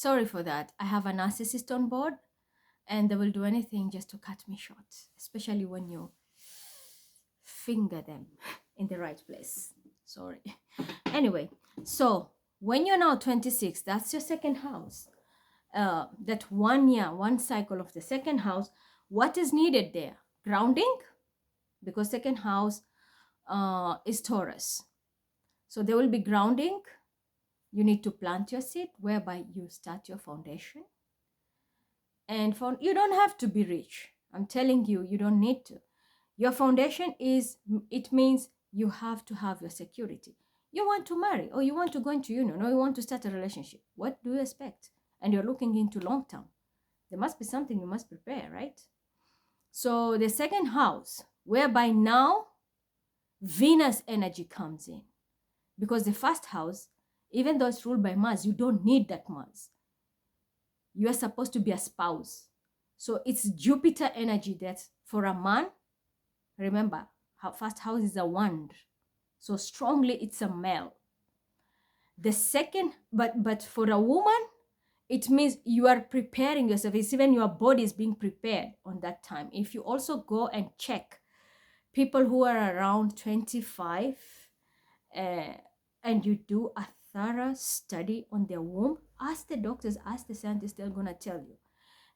Sorry for that. I have a narcissist on board and they will do anything just to cut me short, especially when you finger them in the right place. Sorry. Anyway, so when you're now 26, that's your second house. That 1 year, one cycle of the second house, what is needed there? Grounding, because second house is Taurus. So there will be grounding. You need to plant your seed, whereby you start your foundation. And you don't have to be rich. I'm telling you, you don't need to. Your foundation it means you have to have your security. You want to marry, or you want to go into union, or you want to start a relationship. What do you expect? And you're looking into long term. There must be something you must prepare, right? So the second house, whereby now Venus energy comes in. Because the first house, even though it's ruled by Mars, you don't need that Mars. You are supposed to be a spouse. So it's Jupiter energy that for a man, remember, first house is a wand. So strongly it's a male. The second, but for a woman, it means you are preparing yourself. It's even your body is being prepared on that time. If you also go and check people who are around 25 and you do a thorough study on their womb, ask the doctors, ask the scientists, they're going to tell you.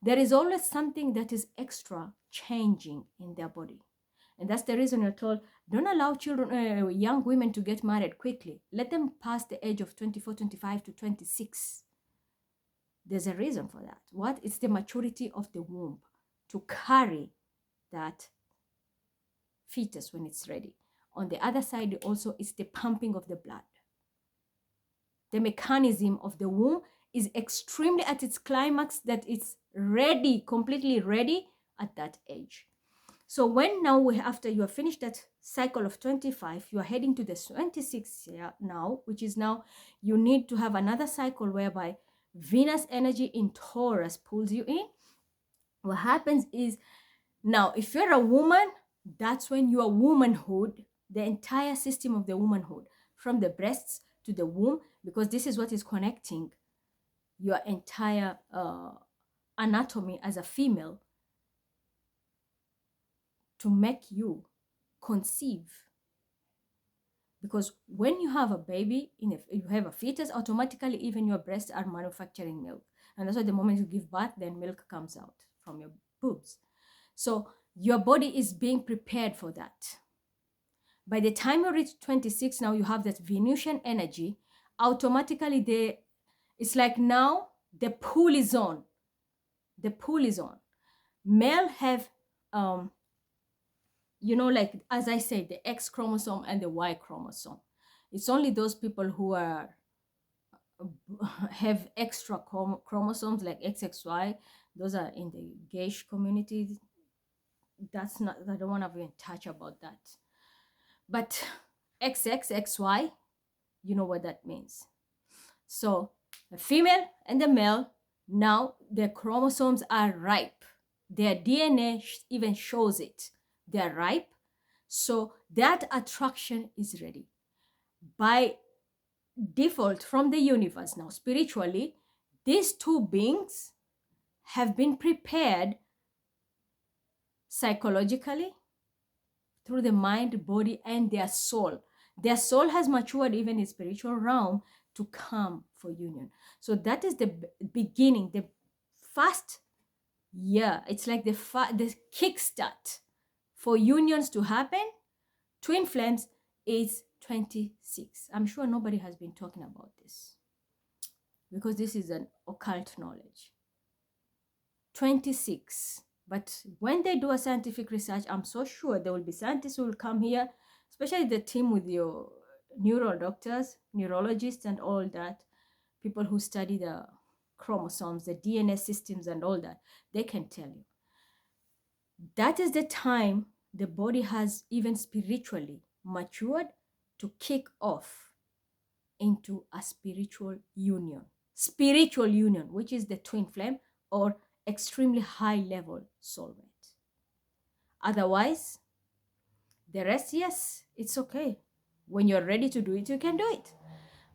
There is always something that is extra changing in their body. And that's the reason you're told, don't allow children, young women to get married quickly. Let them pass the age of 24, 25 to 26. There's a reason for that. What? It's the maturity of the womb to carry that fetus when it's ready. On the other side, also, it's the pumping of the blood. The mechanism of the womb is extremely at its climax, that it's ready, completely ready at that age. So when now, after you have finished that cycle of 25, you are heading to the 26th year now, which is now you need to have another cycle whereby Venus energy in Taurus pulls you in. What happens is, now if you're a woman, that's when your womanhood, the entire system of the womanhood, from the breasts to the womb, because this is what is connecting your entire anatomy as a female to make you conceive. Because when you have a baby, you have a fetus, automatically even your breasts are manufacturing milk. And that's why the moment you give birth, then milk comes out from your boobs. So your body is being prepared for that. By the time you reach 26, now you have that Venusian energy. Automatically, it's like now the pool is on. The pool is on. Male have, like as I said, the X chromosome and the Y chromosome. It's only those people who have extra chromosomes like XXY. Those are in the gay community. That's not, I don't want to even touch about that. But XXXY, you know what that means. So the female and the male, now their chromosomes are ripe. Their DNA even shows it. They're ripe. So that attraction is ready. By default from the universe now, spiritually, these two beings have been prepared psychologically, through the mind, body, and their soul. Their soul has matured even in spiritual realm to come for union. So that is the beginning, the first year. It's like the kickstart for unions to happen. Twin flames is 26. I'm sure nobody has been talking about this because this is an occult knowledge. 26. But when they do a scientific research, I'm so sure there will be scientists who will come here, especially the team with your neuro doctors, neurologists, and all that, people who study the chromosomes, the DNA systems, and all that. They can tell you. That is the time the body has even spiritually matured to kick off into a spiritual union. Spiritual union, which is the twin flame or extremely high level soulmate. Otherwise, the rest, yes, it's okay. When you're ready to do it, you can do it.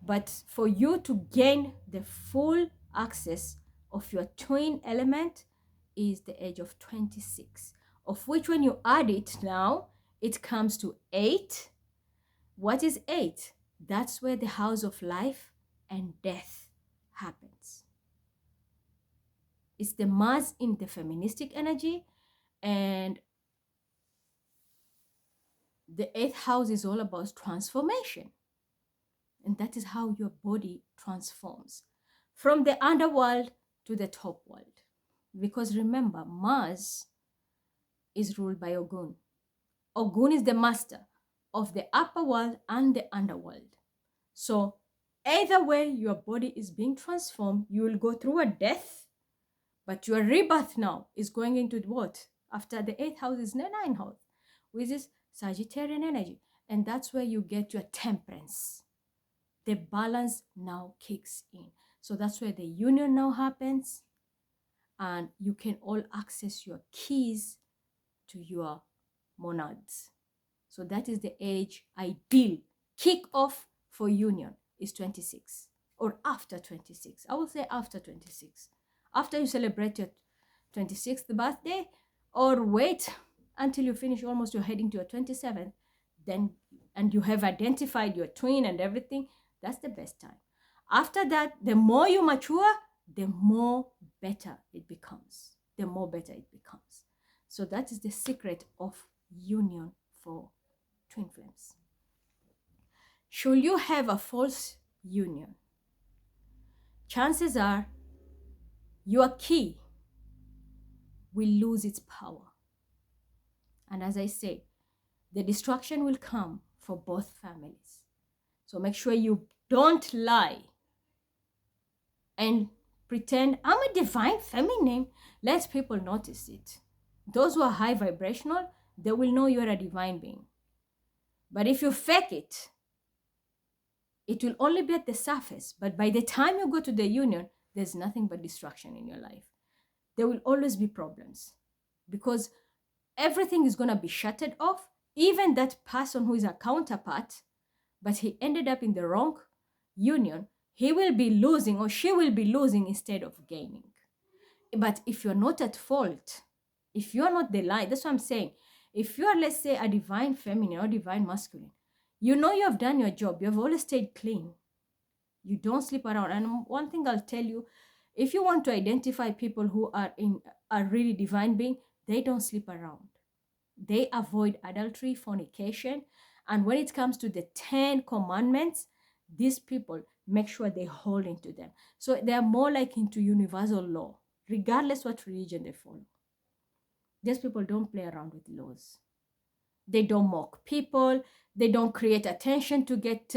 But for you to gain the full axis of your twin element is the age of 26, of which when you add it now, it comes to 8. What is 8? That's where the house of life and death happens. It's the Mars in the feministic energy, and the 8th house is all about transformation. And that is how your body transforms from the underworld to the top world. Because remember, Mars is ruled by Ogun. Ogun is the master of the upper world and the underworld. So either way, your body is being transformed. You will go through a death, but your rebirth now is going into what? After the 8th house is the 9th house, which is Sagittarian energy. And that's where you get your temperance. The balance now kicks in. So that's where the union now happens. And you can all access your keys to your monads. So that is the age ideal. Kick off for union is 26 or after 26. I will say after 26. After you celebrate your 26th birthday, or wait until you finish almost you're heading to your 27th, then, and you have identified your twin and everything, that's the best time. After that, the more you mature, the more better it becomes. The more better it becomes. So that is the secret of union for twin flames. Should you have a false union, chances are your key will lose its power. And as I say, the destruction will come for both families. So make sure you don't lie and pretend I'm a divine feminine. Let people notice it. Those who are high vibrational, they will know you're a divine being. But if you fake it, it will only be at the surface. But by the time you go to the union, there's nothing but destruction in your life. There will always be problems because everything is going to be shuttered off. Even that person who is a counterpart, but he ended up in the wrong union, he will be losing or she will be losing instead of gaining. But if you're not at fault, if you're not the lie, that's what I'm saying. If you're, let's say, a divine feminine or divine masculine, you know you have done your job. You have always stayed clean. You don't sleep around. And one thing I'll tell you, if you want to identify people who are in a really divine being, they don't sleep around. They avoid adultery, fornication. And when it comes to the 10 commandments, these people make sure they hold into them. So they're more like into universal law, regardless what religion they follow. These people don't play around with laws. They don't mock people. They don't create attention to get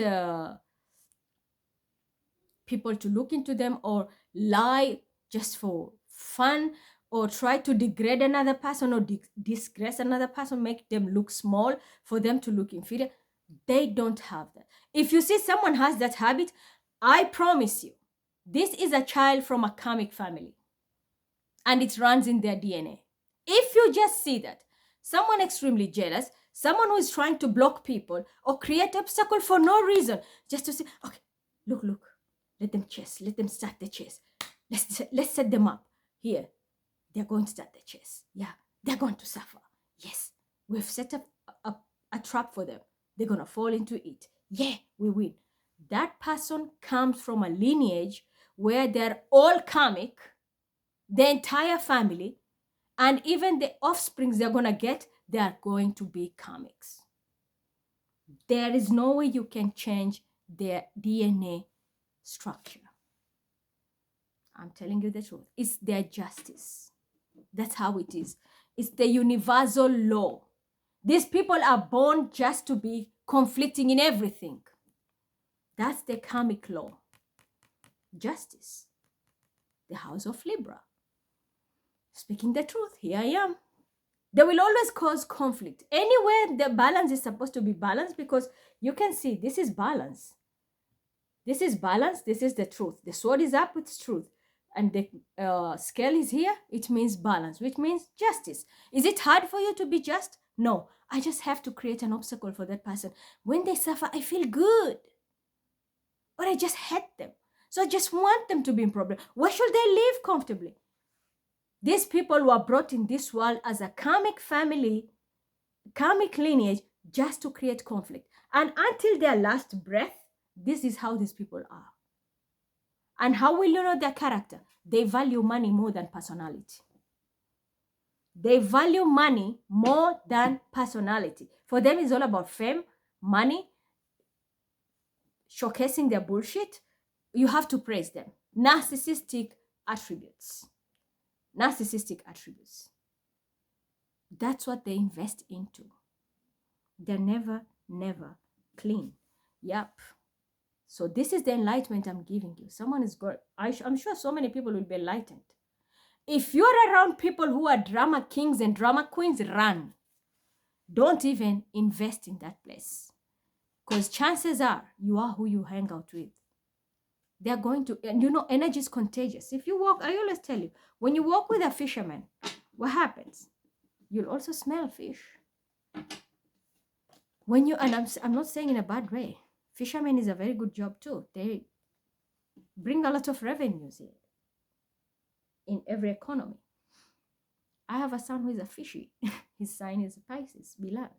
people to look into them, or lie just for fun, or try to degrade another person or disgrace another person, make them look small for them to look inferior. They don't have that. If you see someone has that habit, I promise you, this is a child from a karmic family and it runs in their DNA. If you just see that someone extremely jealous, someone who is trying to block people or create obstacle for no reason, just to say, okay, look, let them chase, let them start the chase. Let's set them up. Here, they're going to start the chase. Yeah, they're going to suffer. Yes, we've set up a trap for them. They're going to fall into it. Yeah, we win. That person comes from a lineage where they're all karmic, the entire family, and even the offsprings they're going to get, they are going to be karmics. There is no way you can change their DNA structure. I'm telling you the truth. It's their justice. That's how it is. It's the universal law. These people are born just to be conflicting in everything. That's the karmic law. Justice. The house of Libra. Speaking the truth, here I am. They will always cause conflict. Anywhere the balance is supposed to be balanced, because you can see this is balance. This is balance. This is the truth. The sword is up with truth. And the scale is here. It means balance, which means justice. Is it hard for you to be just? No. I just have to create an obstacle for that person. When they suffer, I feel good. Or I just hate them. So I just want them to be in problem. Why should they live comfortably? These people were brought in this world as a karmic family, karmic lineage, just to create conflict. And until their last breath, this is how these people are. And how will you know their character? They value money more than personality. They value money more than personality. For them, it's all about fame, money, showcasing their bullshit. You have to praise them. Narcissistic attributes. Narcissistic attributes. That's what they invest into. They're never clean. Yep. So this is the enlightenment I'm giving you. Someone is good. I'm sure so many people will be enlightened. If you're around people who are drama kings and drama queens, run. Don't even invest in that place. Because chances are you are who you hang out with. They're going to, and you know, energy is contagious. If you walk, I always tell you, when you walk with a fisherman, what happens? You'll also smell fish. When you, and I'm not saying in a bad way, fishermen is a very good job too. They bring a lot of revenues here in every economy. I have a son who is a fishy. His sign is Pisces, Bilal.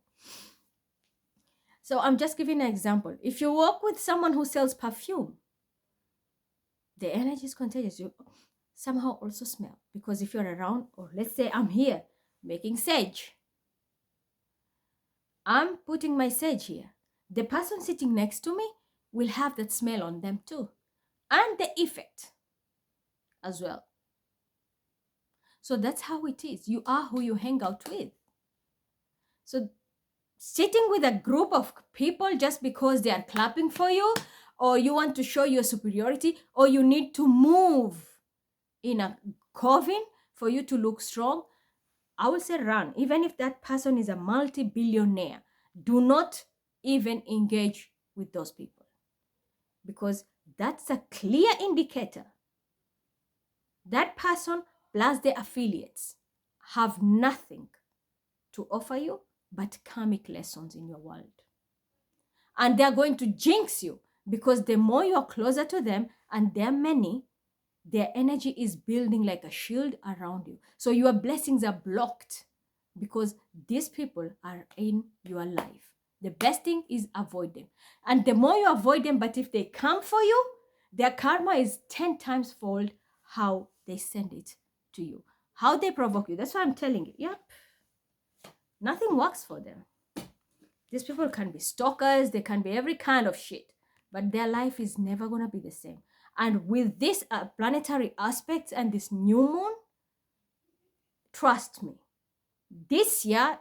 So I'm just giving an example. If you walk with someone who sells perfume, the energy is contagious. You somehow also smell. Because if you're around, or let's say I'm here making sage, I'm putting my sage here. The person sitting next to me will have that smell on them too. And the effect as well. So that's how it is. You are who you hang out with. So sitting with a group of people just because they are clapping for you, or you want to show your superiority, or you need to move in a coven for you to look strong, I will say run. Even if that person is a multi-billionaire, do not even engage with those people. Because that's a clear indicator. That person plus the affiliates have nothing to offer you but karmic lessons in your world. And they're going to jinx you because the more you're closer to them, and they're many, their energy is building like a shield around you. So your blessings are blocked because these people are in your life. The best thing is avoid them. And the more you avoid them, but if they come for you, their karma is 10 times fold how they send it to you. How they provoke you. That's why I'm telling you. Yep. Nothing works for them. These people can be stalkers. They can be every kind of shit. But their life is never going to be the same. And with this planetary aspects and this new moon, trust me, this year,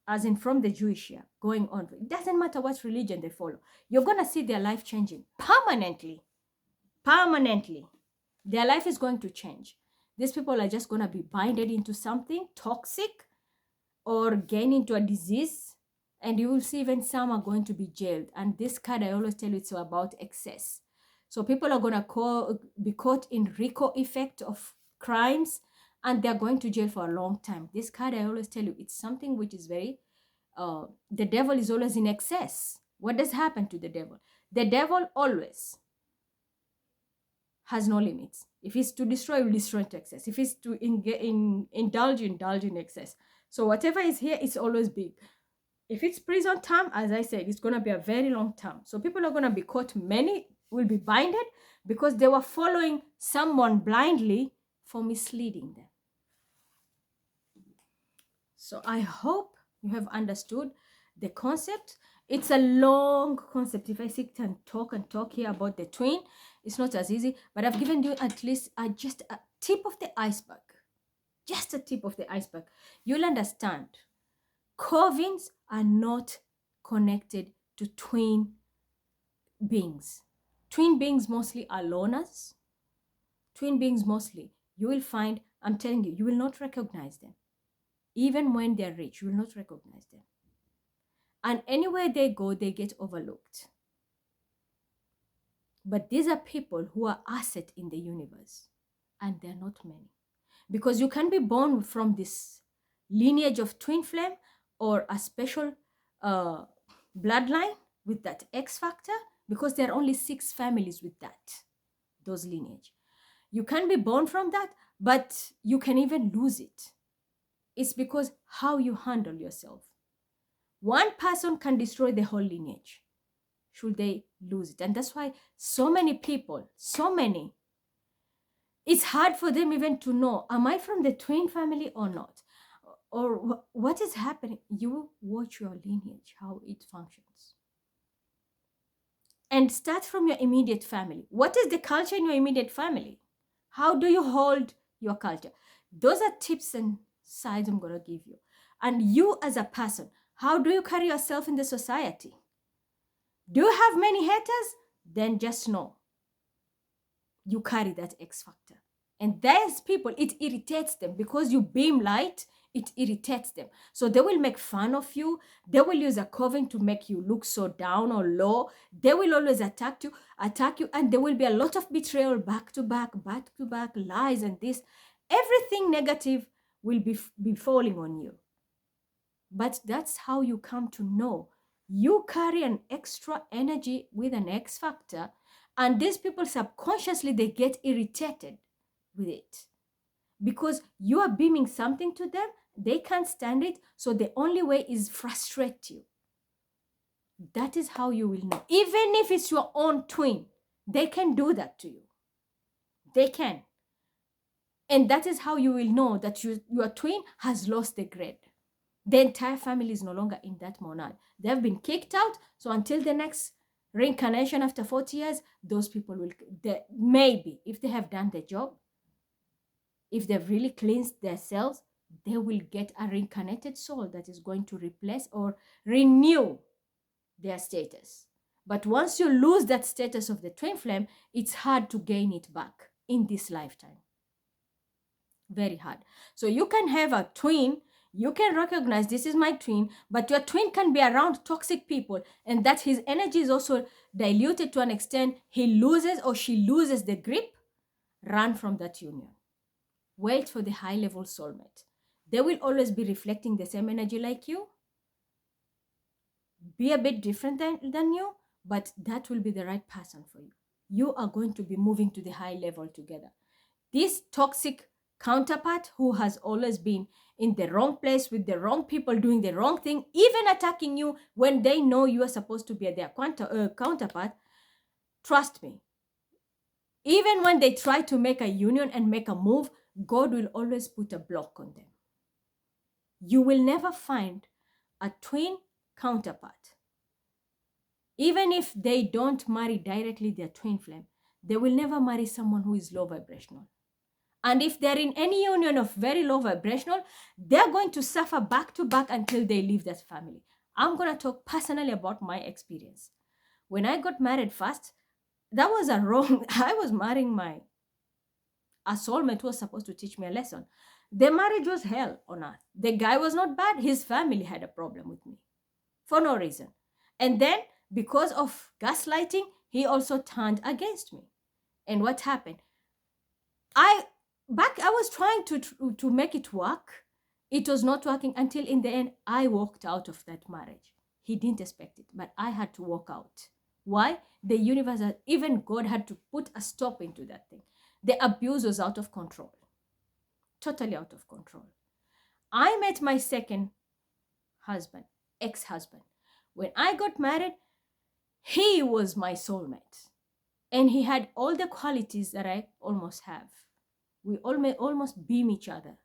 as in from the Jewish year, going on, it doesn't matter what religion they follow. You're going to see their life changing permanently. Permanently. Their life is going to change. These people are just going to be binded into something toxic or gain into a disease. And you will see even some are going to be jailed. And this card, I always tell you, it's about excess. So people are going to be caught in RICO effect of crimes, and they're going to jail for a long time. This card, I always tell you, it's something which is very, the devil is always in excess. What does happen to the devil? The devil always has no limits. If it's to destroy, it will destroy to excess. If it's to indulge in excess. So whatever is here, it's always big. If it's prison term, as I said, it's going to be a very long term. So people are going to be caught. Many will be binded because they were following someone blindly for misleading them. So I hope you have understood the concept. It's a long concept. If I sit and talk here about the twin, it's not as easy. But I've given you at least just a tip of the iceberg. Just a tip of the iceberg. You'll understand. Covens are not connected to twin beings. Twin beings mostly are loners. Twin beings mostly, you will find, I'm telling you, you will not recognize them. Even when they're rich, you will not recognize them. And anywhere they go, they get overlooked. But these are people who are asset in the universe. And they're not many. Because you can be born from this lineage of twin flame or a special bloodline with that X factor, because there are only 6 families with that, those lineage. You can be born from that, but you can even lose it. It's because how you handle yourself. One person can destroy the whole lineage should they lose it. And that's why so many people, it's hard for them even to know, am I from the twin family or not? Or what is happening? You watch your lineage, how it functions. And start from your immediate family. What is the culture in your immediate family? How do you hold your culture? Those are tips and sides I'm going to give you. And you as a person, how do you carry yourself in the society? Do you have many haters? Then just know you carry that X factor. And there's people, it irritates them because you beam light, it irritates them. So they will make fun of you. They will use a coven to make you look so down or low. They will always attack you, and there will be a lot of betrayal back to back, lies and this. Everything negative will be falling on you. But that's how you come to know. You carry an extra energy with an X factor, and these people subconsciously, they get irritated with it because you are beaming something to them. They can't stand it. So the only way is frustrate you. That is how you will know. Even if it's your own twin, they can do that to you. They can. And that is how you will know that your twin has lost the grade. The entire family is no longer in that monad. They have been kicked out. So until the next reincarnation after 40 years, those people will, maybe, if they have done the job, if they've really cleansed themselves, they will get a reincarnated soul that is going to replace or renew their status. But once you lose that status of the twin flame, it's hard to gain it back in this lifetime. Very hard. So you can have a twin, you can recognize this is my twin, but your twin can be around toxic people, and that his energy is also diluted to an extent he loses or she loses the grip. Run from that union. Wait for the high level soulmate. They will always be reflecting the same energy like you. Be a bit different than you, but that will be the right person for you. You are going to be moving to the high level together. This toxic counterpart who has always been in the wrong place with the wrong people doing the wrong thing, even attacking you when they know you are supposed to be their counterpart, trust me, even when they try to make a union and make a move, God will always put a block on them. You will never find a twin counterpart. Even if they don't marry directly their twin flame, they will never marry someone who is low vibrational. And if they're in any union of very low vibrational, they're going to suffer back to back until they leave that family. I'm going to talk personally about my experience. When I got married first, that was a wrong. I was marrying a soulmate who was supposed to teach me a lesson. The marriage was hell on earth. The guy was not bad. His family had a problem with me for no reason. And then because of gaslighting, he also turned against me. And what happened? I was trying to make it work. It was not working until in the end, I walked out of that marriage. He didn't expect it, but I had to walk out. Why? The universe, even God had to put a stop into that thing. The abuse was out of control. Totally out of control. I met my second husband, ex-husband. When I got married, he was my soulmate. And he had all the qualities that I almost have. We almost beam each other.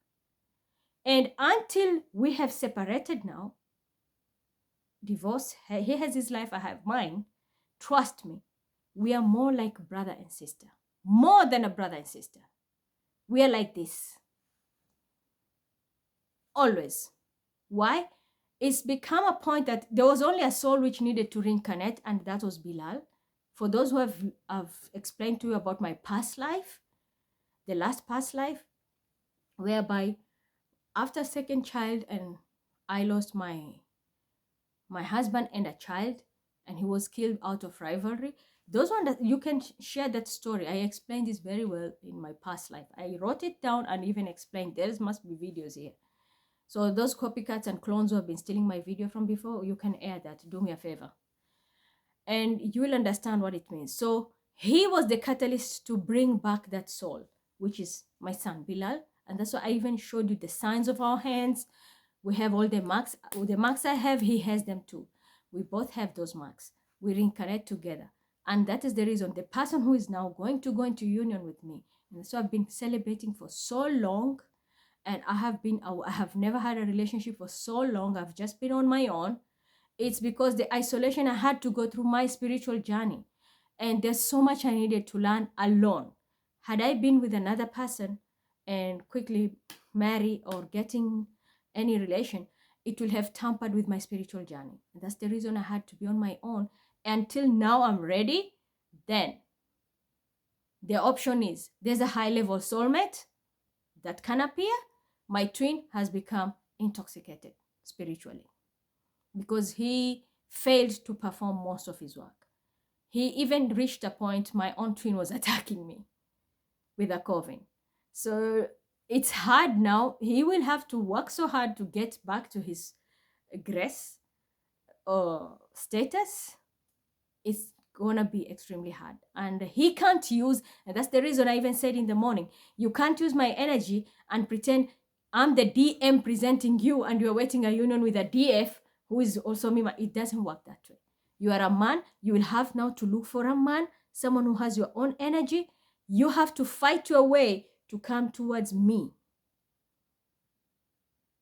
And until we have separated now, divorce, he has his life, I have mine, trust me, we are more like brother and sister. More than a brother and sister. We are like this. Always. Why? It's become a point that there was only a soul which needed to reincarnate, and that was Bilal. For those who have explained to you about my past life, the last past life, whereby after second child and I lost my husband and a child, and he was killed out of rivalry. Those one that you can share that story. I explained this very well in my past life. I wrote it down and even explained. There must be videos here. So those copycats and clones who have been stealing my video from before, you can air that. Do me a favor. And you will understand what it means. So He was the catalyst to bring back that soul, which is my son Bilal. And that's why I even showed you the signs of our hands. We have all the marks. The marks I have, he has them too. We both have those marks. We reincarnate together. And that is the reason the person who is now going to go into union with me. And so I've been celebrating for so long. And I have never had a relationship for so long. I've just been on my own. It's because the isolation I had to go through my spiritual journey. And there's so much I needed to learn alone. Had I been with another person and quickly marry or getting any relation, it will have tampered with my spiritual journey. And that's the reason I had to be on my own. Until now I'm ready, then the option is there's a high level soulmate that can appear. My twin has become intoxicated spiritually because he failed to perform most of his work. He even reached a point my own twin was attacking me with a coven. So it's hard now. He will have to work so hard to get back to his grace or status. It's gonna be extremely hard. And he can't use, and that's the reason I even said in the morning, you can't use my energy and pretend I'm the DM presenting you and you're waiting a union with a DF who is also me. It doesn't work that way. You are a man, you will have now to look for a man, someone who has your own energy. You have to fight your way to come towards me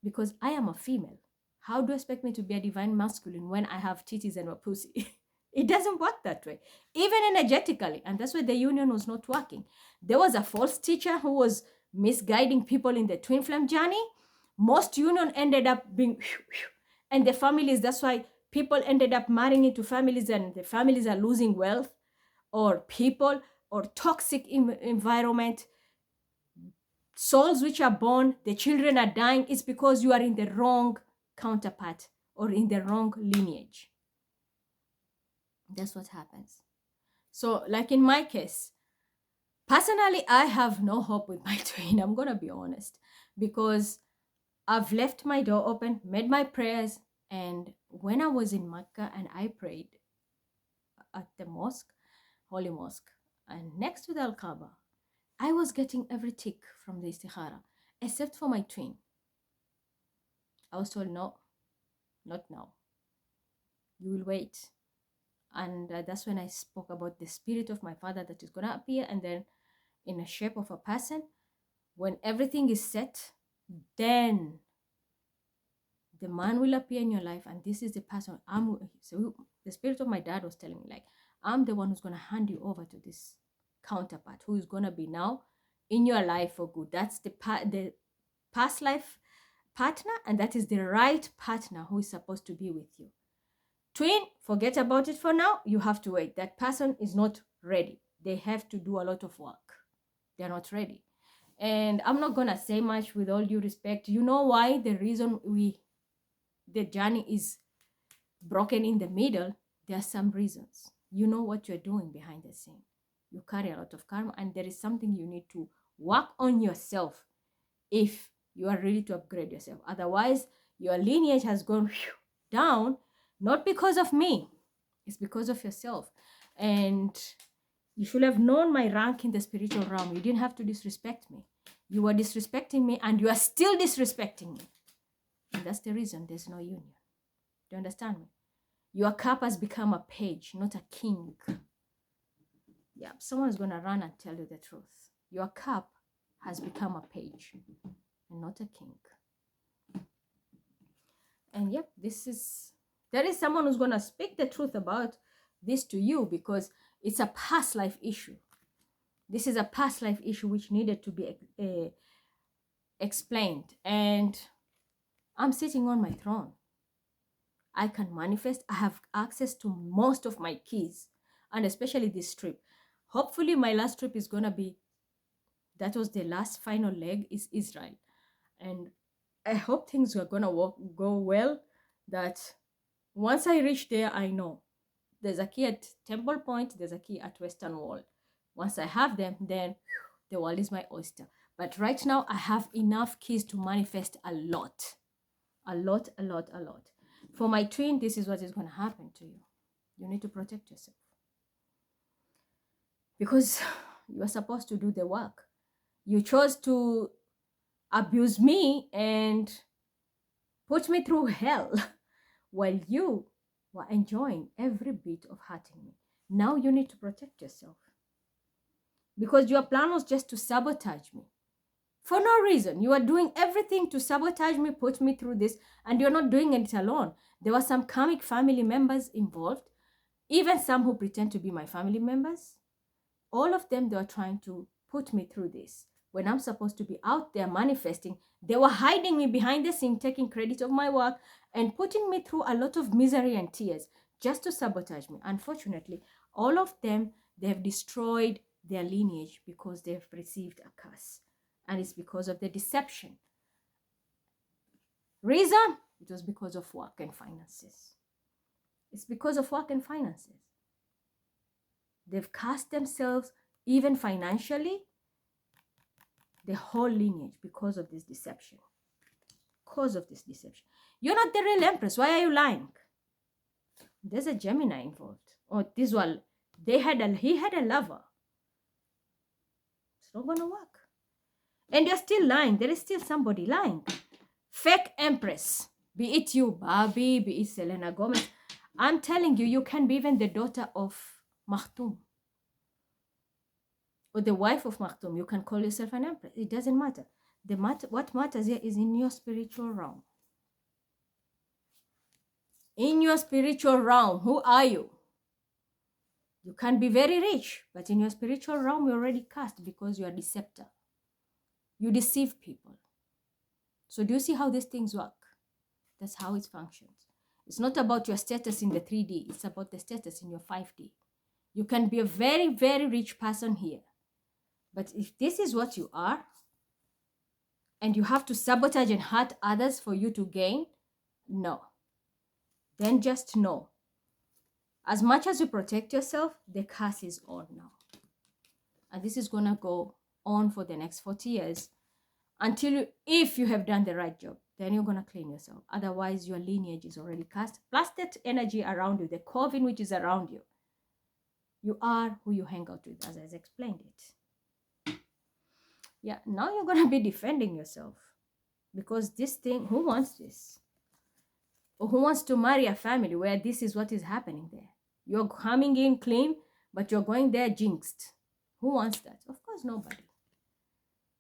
because I am a female. How do you expect me to be a divine masculine when I have titties and a pussy? It doesn't work that way, even energetically. And that's why the union was not working. There was a false teacher who was misguiding people in the twin flame journey. Most union ended up being, and the families, that's why people ended up marrying into families and the families are losing wealth or people or toxic environment. Souls which are born, the children are dying. It's because you are in the wrong counterpart or in the wrong lineage. That's what happens. So, like in my case, personally, I have no hope with my twin. I'm going to be honest because I've left my door open, made my prayers. And when I was in Mecca and I prayed at the mosque, Holy Mosque, and next to the Al Kaaba, I was getting every tick from the istikhara, except for my twin. I was told, no, not now. You will wait. And that's when I spoke about the spirit of my father that is going to appear, and then in the shape of a person. When everything is set, then the man will appear in your life, and this is the person. So the spirit of my dad was telling me, like, I'm the one who's going to hand you over to this counterpart who is going to be now in your life for good. That's the past life partner, and that is the right partner who is supposed to be with you. Twin, forget about it for now. You have to wait. That person is not ready. They have to do a lot of work. They're not ready. And I'm not gonna say much, with all due respect. You know why? The reason the journey is broken in the middle, there are some reasons. You know what you're doing behind the scene. You carry a lot of karma, and there is something you need to work on yourself if you are ready to upgrade yourself. Otherwise, your lineage has gone down, not because of me, it's because of yourself. And you should have known my rank in the spiritual realm. You didn't have to disrespect me. You were disrespecting me, and you are still disrespecting me. And that's the reason there's no union. Do you understand me? Your cup has become a page, not a king. Yeah, someone's going to run and tell you the truth. Your cup has become a page and not a king. And yep, there is someone who's going to speak the truth about this to you, because it's a past life issue. This is a past life issue which needed to be explained. And I'm sitting on my throne. I can manifest. I have access to most of my keys, and especially this trip. Hopefully my last trip is going to be, that was the last final leg, is Israel. And I hope things are going to go well, that once I reach there, I know there's a key at Temple Point, there's a key at Western Wall. Once I have them, then the world is my oyster. But right now, I have enough keys to manifest a lot. A lot. For my twin, this is what is going to happen to you. You need to protect yourself. because you are supposed to do the work. You chose to abuse me and put me through hell while you were enjoying every bit of hurting me. Now you need to protect yourself, because your plan was just to sabotage me for no reason. You are doing everything to sabotage me, put me through this, and you're not doing it alone. There were some karmic family members involved, even some who pretend to be my family members. All of them, they were trying to put me through this. When I'm supposed to be out there manifesting, they were hiding me behind the scene, taking credit of my work and putting me through a lot of misery and tears just to sabotage me. Unfortunately, all of them, they have destroyed their lineage because they've received a curse. And it's because of the deception. Reason? It was because of work and finances. It's because of work and finances. They've cast themselves, even financially, the whole lineage, because of this deception. Because of this deception. You're not the real empress. Why are you lying? There's a Gemini involved. Or this one, he had a lover. It's not going to work. And you're still lying. There is still somebody lying. Fake empress. Be it you, Barbie, be it Selena Gomez. I'm telling you, you can be even the daughter of Maktoum, or the wife of Maktoum. You can call yourself an empress. It doesn't matter. What matters here is in your spiritual realm. In your spiritual realm, who are you? You can be very rich, but in your spiritual realm, you're already cast because you are a deceptor. You deceive people. So do you see how these things work? That's how it functions. It's not about your status in the 3D. It's about the status in your 5D. You can be a very, very rich person here. But if this is what you are, and you have to sabotage and hurt others for you to gain, no. Then just know. As much as you protect yourself, the curse is on now. And this is going to go on for the next 40 years until if you have done the right job, then you're going to clean yourself. Otherwise, your lineage is already cast. Plus that energy around you, the coven which is around you. You are who you hang out with, as I explained it. Yeah, now you're going to be defending yourself. Because this thing, who wants this? Or who wants to marry a family where this is what is happening there? You're coming in clean, but you're going there jinxed. Who wants that? Of course, nobody.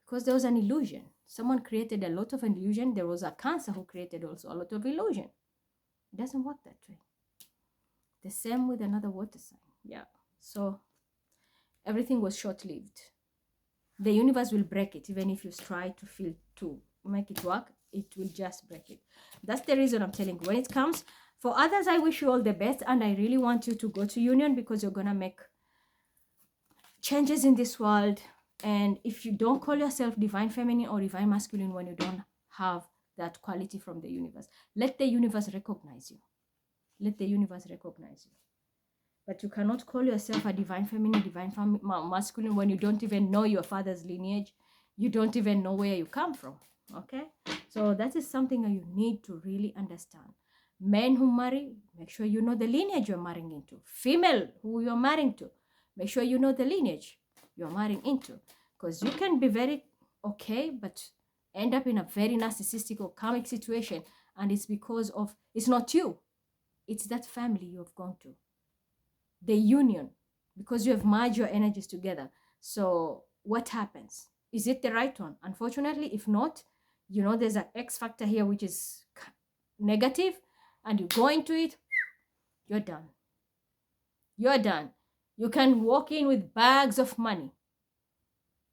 Because there was an illusion. Someone created a lot of illusion. There was a Cancer who created also a lot of illusion. It doesn't work that way. The same with another water sign. Yeah. So everything was short-lived. The universe will break it. Even if you try to make it work, it will just break it. That's the reason I'm telling you. When it comes, for others, I wish you all the best. And I really want you to go to union because you're going to make changes in this world. And if you don't call yourself divine feminine or divine masculine when you don't have that quality from the universe, let the universe recognize you. Let the universe recognize you. But you cannot call yourself a divine feminine, divine masculine when you don't even know your father's lineage. You don't even know where you come from. Okay? So that is something that you need to really understand. Men who marry, make sure you know the lineage you're marrying into. Female who you're marrying to, make sure you know the lineage you're marrying into. Because you can be very okay, but end up in a very narcissistic or karmic situation. And it's because of, it's not you. It's that family you have gone to. The union, because you have merged your energies together. So what happens? Is it the right one? Unfortunately, if not, you know, there's an X factor here, which is negative, and you go into it, you're done. You're done. You can walk in with bags of money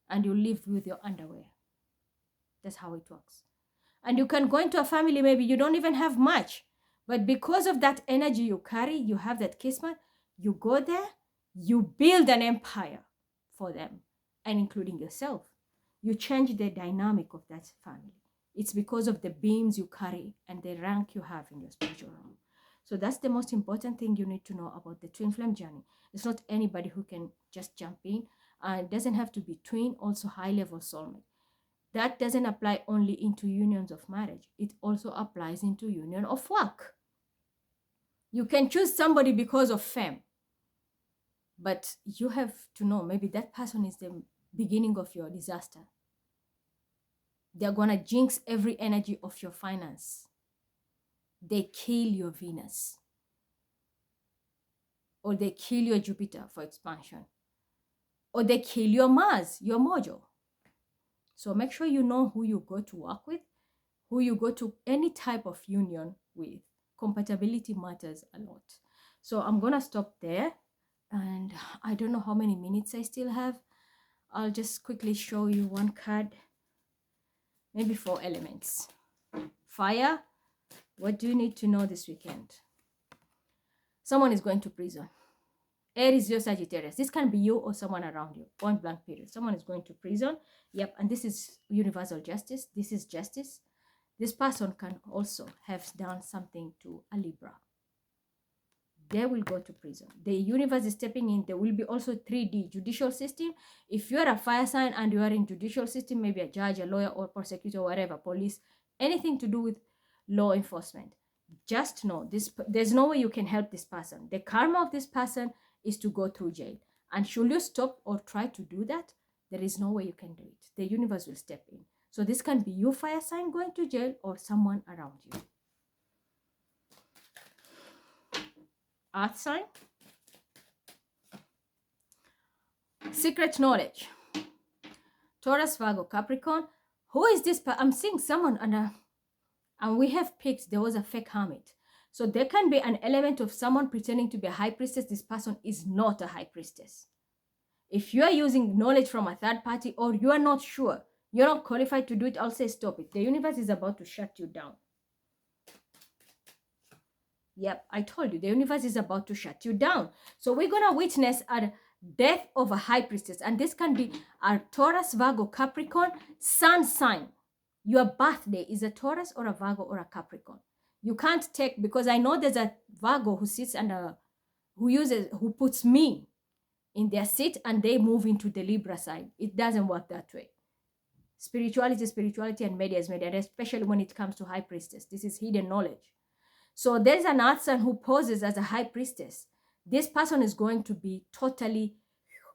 and you live with your underwear. That's how it works. And you can go into a family, maybe you don't even have much, but because of that energy you carry, you have that kismet, you go there, you build an empire for them, and including yourself. You change the dynamic of that family. It's because of the beams you carry and the rank you have in your spiritual realm. So that's the most important thing you need to know about the twin flame journey. It's not anybody who can just jump in. It doesn't have to be twin, also high-level soulmate. That doesn't apply only into unions of marriage. It also applies into union of work. You can choose somebody because of fame. But you have to know, maybe that person is the beginning of your disaster. They're going to jinx every energy of your finance. They kill your Venus. Or they kill your Jupiter for expansion. Or they kill your Mars, your mojo. So make sure you know who you go to work with, who you go to any type of union with. Compatibility matters a lot. So I'm going to stop there. And I don't know how many minutes I still have. I'll just quickly show you one card. Maybe 4 elements. Fire. What do you need to know this weekend? Someone is going to prison. Aries, your Sagittarius. This can be you or someone around you. One blank period. Someone is going to prison. Yep. And this is universal justice. This is justice. This person can also have done something to a Libra. They will go to prison. The universe is stepping in. There will be also 3D judicial system. If you are a fire sign and you are in judicial system, maybe a judge, a lawyer, or prosecutor, whatever, police, anything to do with law enforcement, just know this. There's no way you can help this person. The karma of this person is to go through jail. And should you stop or try to do that, there is no way you can do it. The universe will step in. So this can be you, fire sign, going to jail, or someone around you. Earth sign. Secret knowledge. Taurus, Virgo, Capricorn. Who is this? I'm seeing someone and we have picked, there was a fake hermit. So there can be an element of someone pretending to be a high priestess. This person is not a high priestess. If you are using knowledge from a third party or you are not sure, you're not qualified to do it, I'll say stop it. The universe is about to shut you down. Yep, I told you, the universe is about to shut you down. So we're going to witness a death of a high priestess. And this can be a Taurus, Virgo, Capricorn, sun sign. Your birthday is a Taurus or a Virgo or a Capricorn. You can't take, because I know there's a Virgo who sits under, who puts me in their seat and they move into the Libra side. It doesn't work that way. Spirituality is spirituality and media is media, and especially when it comes to high priestess. This is hidden knowledge. So there's an earth sign who poses as a high priestess. This person is going to be totally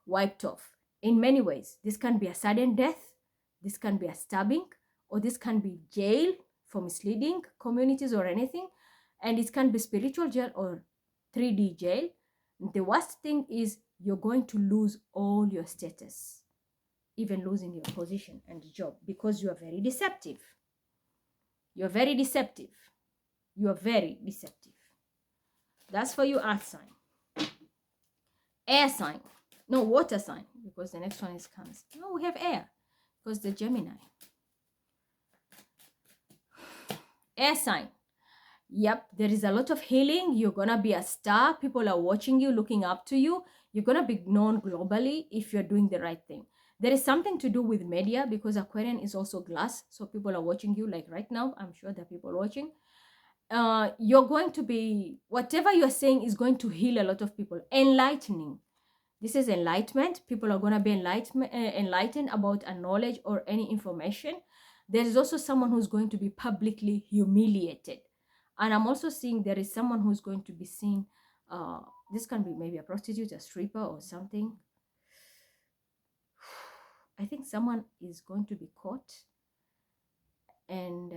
wiped off in many ways. This can be a sudden death. This can be a stabbing, or this can be jail for misleading communities or anything. And it can be spiritual jail or 3D jail. The worst thing is you're going to lose all your status, even losing your position and job, because you are very deceptive. You're very deceptive. You are very deceptive. That's for you, earth sign. Air sign. No, water sign, because the next one is Cancer. No, we have air, because the Gemini. Air sign. Yep, there is a lot of healing. You're going to be a star. People are watching you, looking up to you. You're going to be known globally if you're doing the right thing. There is something to do with media, because Aquarian is also glass. So people are watching you, like right now. I'm sure there are people watching. You're going to be, whatever you're saying is going to heal a lot of people. Enlightening. This is enlightenment. People are going to be enlightened about a knowledge or any information. There is also someone who's going to be publicly humiliated. And I'm also seeing there is someone who's going to be seen. This can be maybe a prostitute, a stripper, or something. I think someone is going to be caught. And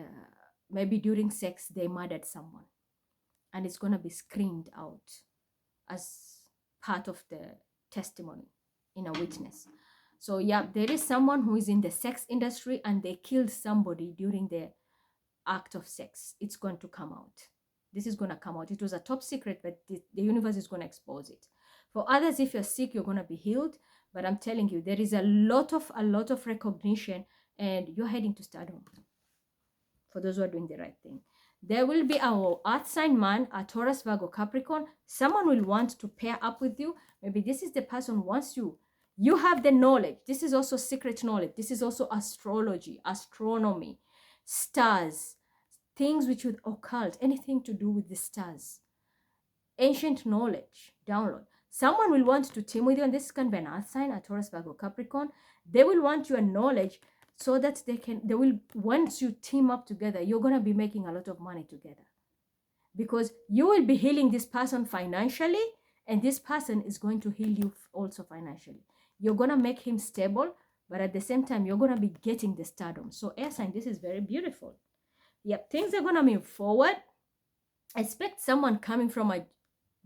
maybe during sex, they murdered someone. And it's going to be screamed out as part of the testimony in a witness. So yeah, there is someone who is in the sex industry and they killed somebody during the act of sex. It's going to come out. This is going to come out. It was a top secret, but the universe is going to expose it. For others, if you're sick, you're going to be healed. But I'm telling you, there is a lot of recognition, and you're heading to stardom. For those who are doing the right thing, there will be our earth sign man, a Taurus, Virgo, Capricorn. Someone will want to pair up with you. Maybe this is the person who wants you. You have the knowledge. This is also secret knowledge. This is also astrology, astronomy, stars, things which with occult, anything to do with the stars, ancient knowledge, download. Someone will want to team with you, and this can be an earth sign, a Taurus, Virgo, Capricorn. They will want your knowledge so that they will, once you team up together, you're going to be making a lot of money together, because you will be healing this person financially, And this person is going to heal you also financially. You're going to make him stable, but at the same time, you're going to be getting the stardom. So air sign, this is very beautiful. Yep, things are going to move forward. Expect someone coming from a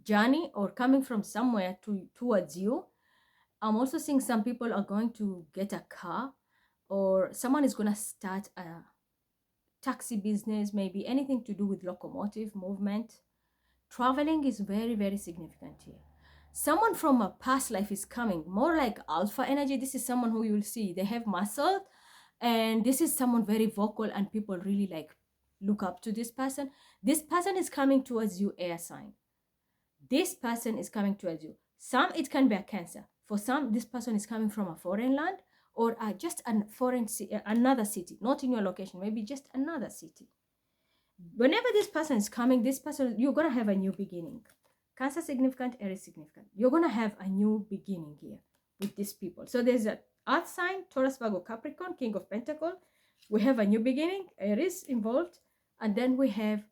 journey or coming from somewhere towards you. I'm also seeing some people are going to get a car, or someone is going to start a taxi business, maybe anything to do with locomotive movement. Traveling is very, very significant here. Someone from a past life is coming, more like alpha energy. This is someone who you will see, they have muscle, and this is someone very vocal, and people really like look up to this person. This person is coming towards you, air sign. This person is coming towards you. Some, it can be a Cancer. For some, this person is coming from a foreign land, or just a foreign another city, not in your location, maybe just another city. Whenever this person is coming, this person, you're going to have a new beginning. Cancer significant, Aries significant. You're going to have a new beginning here with these people. So there's a Earth sign, Taurus, Virgo, Capricorn, King of Pentacles. We have a new beginning, Aries involved. And then we have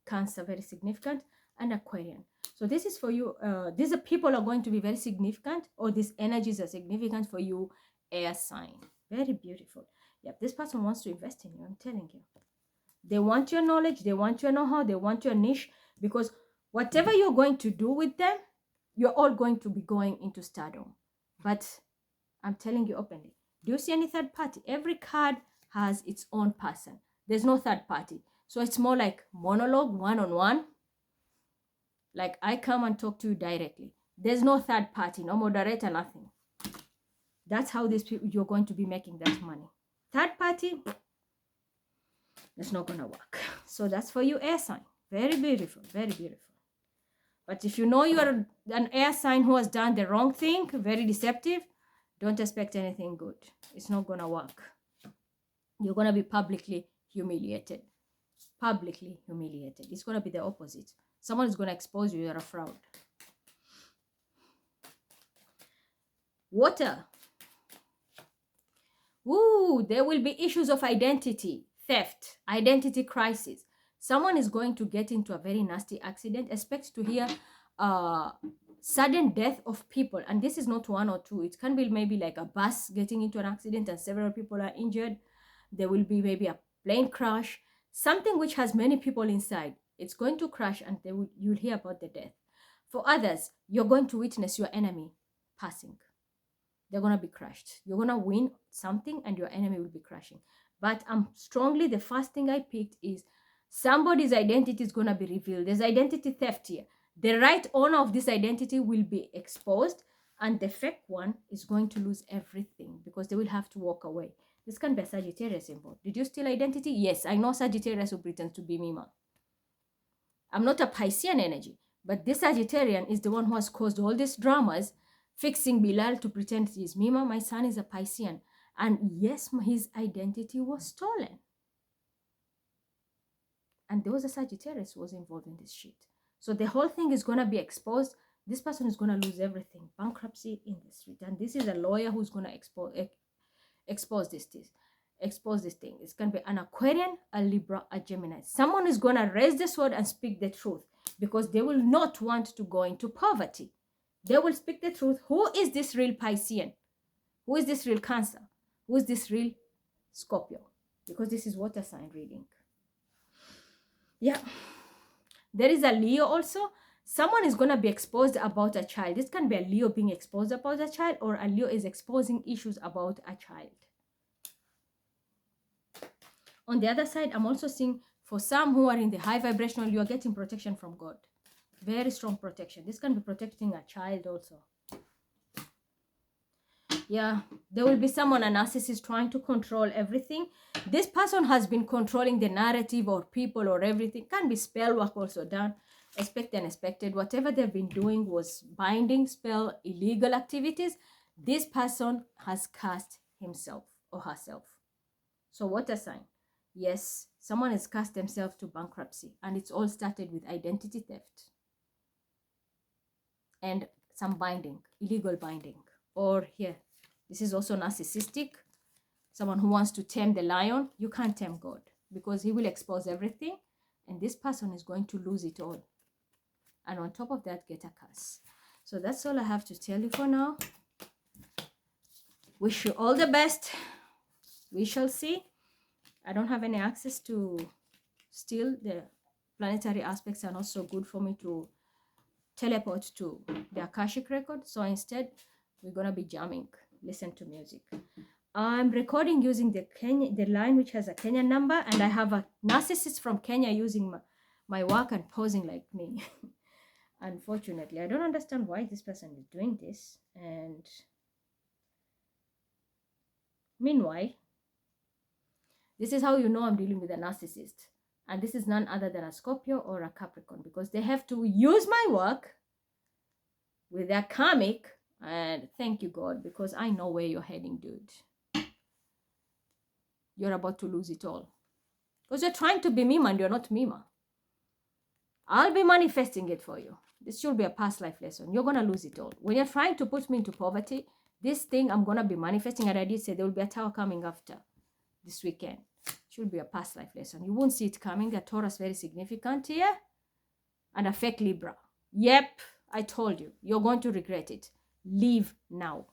Cancer, very significant, and Aquarian. So this is for you. These people are going to be very significant, or these energies are significant for you, air sign. Very beautiful. Yep, this person wants to invest in you, I'm telling you. They want your knowledge, they want your know-how, they want your niche, because whatever you're going to do with them, you're all going to be going into stardom. But I'm telling you openly, do you see any third party? Every card has its own person. There's no third party. So it's more like monologue, one-on-one. Like I come and talk to you directly. There's no third party, no moderator, nothing. That's how these people, you're going to be making that money. Third party, it's not gonna work. So that's for you, air sign. Very beautiful, very beautiful. But if you know you are an air sign who has done the wrong thing, very deceptive, don't expect anything good. It's not gonna work. You're gonna be publicly humiliated. Publicly humiliated. It's gonna be the opposite. Someone is gonna expose you, you're a fraud. Water. Ooh, there will be issues of identity theft, identity crisis. Someone is going to get into a very nasty accident. Expect to hear sudden death of people. And this is not one or two. It can be maybe like a bus getting into an accident and several people are injured. There will be maybe a plane crash. Something which has many people inside. It's going to crash and you'll hear about the death. For others, you're going to witness your enemy passing. They're going to be crushed. You're going to win something and your enemy will be crashing. But strongly, the first thing I picked is somebody's identity is going to be revealed. There's identity theft here. The right owner of this identity will be exposed, and the fake one is going to lose everything because they will have to walk away. This can be a Sagittarius involved. Did you steal identity? Yes, I know Sagittarius who pretends to be Mima. I'm not a Piscean energy, but this Sagittarian is the one who has caused all these dramas, fixing Bilal to pretend he is Mima. My son is a Piscean. And yes, his identity was stolen. And there was a Sagittarius who was involved in this shit. So the whole thing is going to be exposed. This person is going to lose everything. Bankruptcy in the street. And this is a lawyer who's going to expose this thing. It's going to be an Aquarian, a Libra, a Gemini. Someone is going to raise the sword and speak the truth because they will not want to go into poverty. They will speak the truth. Who is this real Piscean? Who is this real Cancer? Who is this real Scorpio? Because this is water sign reading. Yeah. There is a Leo also. Someone is going to be exposed about a child. This can be a Leo being exposed about a child, or a Leo is exposing issues about a child. On the other side, I'm also seeing for some who are in the high vibrational, you are getting protection from God. Very strong protection. This can be protecting a child also. Yeah, there will be someone, a narcissist, trying to control everything. This person has been controlling the narrative or people or everything. Can be spell work also done. Expect and expected. Whatever they've been doing was binding, spell, illegal activities. This person has cast himself or herself. So water sign. Yes, someone has cast themselves to bankruptcy. And it's all started with identity theft. And some binding, illegal binding. Or here. This is also narcissistic. Someone who wants to tame the lion. You can't tame God because he will expose everything. And this person is going to lose it all. and on top of that get a curse. So that's all I have to tell you for now. Wish you all the best. We shall see. I don't have any access to, still the planetary aspects are not so good for me to teleport to the Akashic record. So instead, we're gonna be jamming, listen to music. I'm recording using the line which has a Kenyan number, and I have a narcissist from Kenya using my work and posing like me. Unfortunately, I don't understand why this person is doing this. And meanwhile, this is how you know I'm dealing with a narcissist. And this is none other than a Scorpio or a Capricorn, because they have to use my work with their karmic. And thank you, God, because I know where you're heading, dude. You're about to lose it all. Because you're trying to be Mima and you're not Mima. I'll be manifesting it for you. This should be a past life lesson. You're going to lose it all. When you're trying to put me into poverty, this thing I'm going to be manifesting, and I did say there will be a tower coming after this weekend. Should be a past life lesson. You won't see it coming. A Taurus very significant here. And a fake Libra. Yep, I told you. You're going to regret it. Leave now.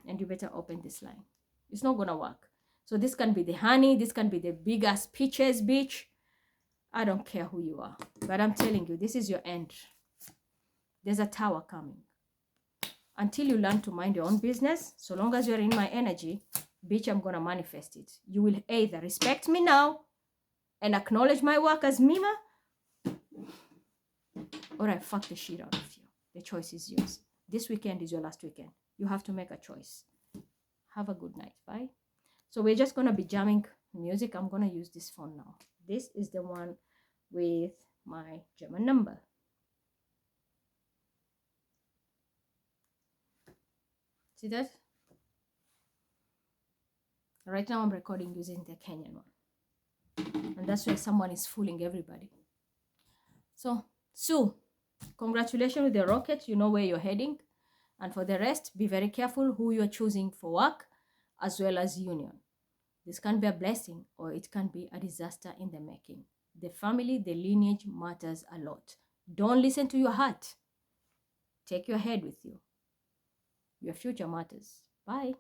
And you better open this line. It's not going to work. So this can be the honey. This can be the big-ass peaches beach. I don't care who you are. But I'm telling you, this is your end. There's a tower coming. Until you learn to mind your own business, so long as you're in my energy, bitch, I'm going to manifest it. You will either respect me now and acknowledge my work as Mima, or I fuck the shit out of you. The choice is yours. This weekend is your last weekend. You have to make a choice. Have a good night. Bye. So we're just going to be jamming music. I'm going to use this phone now. This is the one with my German number. See that? Right now I'm recording using the Kenyan one. And that's why someone is fooling everybody. So, Sue, congratulations with the rocket. You know where you're heading. And for the rest, be very careful who you're choosing for work as well as union. This can be a blessing or it can be a disaster in the making. The family, the lineage matters a lot. Don't listen to your heart. Take your head with you. Your future matters. Bye.